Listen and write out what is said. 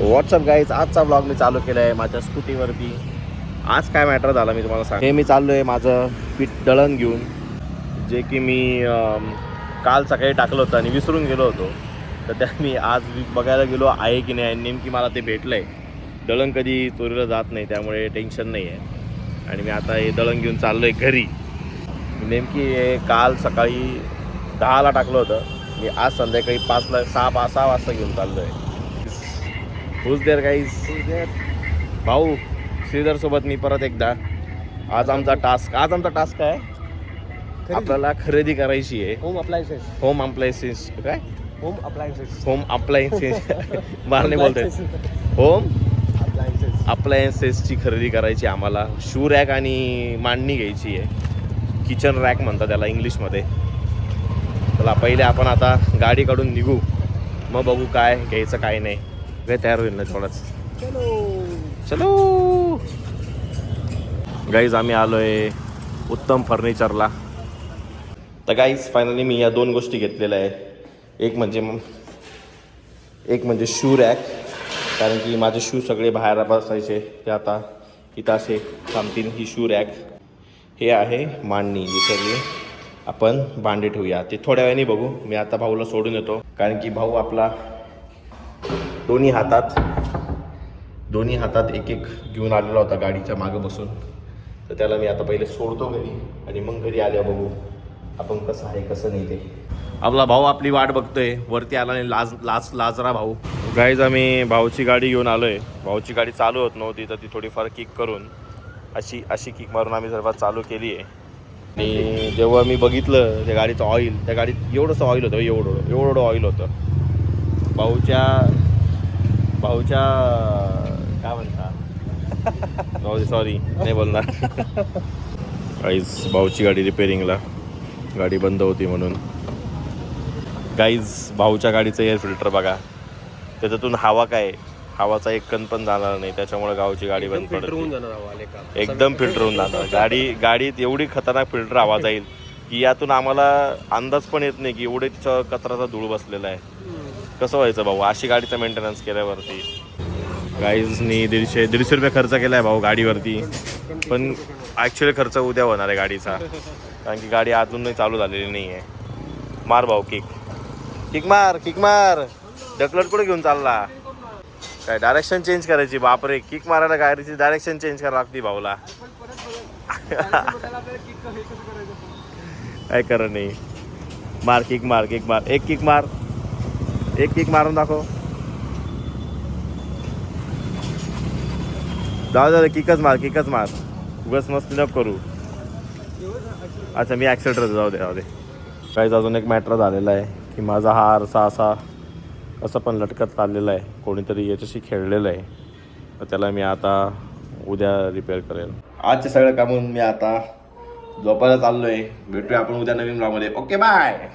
WhatsApp guys, आजचा blog मी चालू केला आहे माझ्या स्कूटीवरती. आज काय मॅटर झाला मी तुम्हाला सांग. हे मी चाललो आहे माझं पीठ दळण घेऊन, जे की मी काल सकाळी टाकलं होतं आणि विसरून गेलो होतो. तर त्या मी आज बघायला गेलो आहे की नाही. नेमकी मला ते भेटलं आहे. दळण कधी चोरीला जात नाही, त्यामुळे टेन्शन नाही आहे. आणि मी आता हे दळण घेऊन चाललो आहे घरी. नेमकी हे काल सकाळी 10ला टाकलं होतं. मी आज संध्याकाळी 5ला 6 वाजता घेऊन चाललो आहे. हुज देअर गाईज, भाऊ श्रीधर सोबत मी परत एकदा. आज आमचा टास्क आहे, आपल्याला खरेदी करायची आहे. होम अप्लायन्सेस काय होम अप्लायन्सेस मला नाही बोलतोय. होम अप्लायन्सेसची खरेदी करायची आम्हाला. शू रॅक आणि मांडणी घ्यायची आहे. किचन रॅक म्हणतात त्याला इंग्लिशमध्ये. चला पहिले आपण आता गाडी काढून निघू, मग बघू काय घ्यायचं काय नाही. काय तयार होईल ना थोडंच. चलो गाईज, आम्ही आलो आहे उत्तम फर्निचरला. तर गाईज फायनली मी या 2 गोष्टी घेतलेल्या आहे. एक म्हणजे शू रॅक, कारण की माझे शू सगळे बाहेर बसायचे, ते आता इथं असे थांबतील. ही शू रॅक. हे आहे मांडणी, जी सगळी आपण भांडे ठेवूया. ते थोड्या वेळाने बघू. मी आता भाऊला सोडून येतो, कारण की भाऊ आपला दोन्ही हातात एक घेऊन आलेला होता गाडीच्या मागं बसून. तर त्याला मी आता पहिले सोडतो घरी, आणि मग घरी आल्यावर बघू आपण कसं आहे कसं नाही ते. आपला भाऊ आपली वाट बघतोय, वरती आला नाही. लाजरा भाऊ. गाईज, आम्ही भाऊची गाडी घेऊन आलो आहे. भाऊची गाडी चालू होत नव्हती, तर ती थोडीफार किक करून अशी किक मारून आम्ही सर्वात चालू केली आहे. आणि जेव्हा मी बघितलं त्या गाडीचं ऑइल, त्या गाडीत एवढंसं ऑइल होतं, एवढं ऑइल होतं. भाऊच्या काय म्हणता, सॉरी नाही बोलणार. गाईज, भाऊची गाडी रिपेरिंगला, गाडी बंद होती म्हणून. गाईज, भाऊच्या गाडीचं एअर फिल्टर बघा, त्याच्यातून हवाचा एक कण पण जाणार नाही, त्याच्यामुळे गावची गाडी बंद पडते. एकदम फिल्टर होऊन जाणार. गाडीत एवढी खतरनाक फिल्टर हवा जाईल की यातून आम्हाला अंदाज पण येत नाही की एवढे तिच्या कचराचा धूळ बसलेला आहे. कसं व्हायचं भाऊ अशी गाडीचा मेंटेनन्स केल्यावरती. गाईजनी 150 रुपये खर्च केला आहे भाऊ गाडीवरती, पण ॲक्च्युअली खर्च उद्या होणार आहे गाडीचा, कारण की गाडी अजूनही चालू झालेली नाही आहे. मार भाऊ किक मार. ढकलत कुठे घेऊन चालला काय? डायरेक्शन चेंज करायची. बापरे, किक मारायला गाडीची डायरेक्शन चेंज करायला लागते भाऊला. काय करा नाही. मार किक मार. एक किक मारून दाखव. जाऊ किकच मार. उगाच मस्ती नको करू. अच्छा, मी ॲक्सिलेटर जाऊ दे. काहीच अजून एक मॅटर झालेला आहे की माझा हा आरसा असं पण लटकत चाललेला आहे. कोणीतरी याच्याशी खेळलेलं आहे, तर त्याला मी आता उद्या रिपेअर करेल. आजचे सगळं कामून मी आता झोपायला चाललो आहे. भेटूया आपण उद्या नवीन ब्लॉगमध्ये. Okay, bye.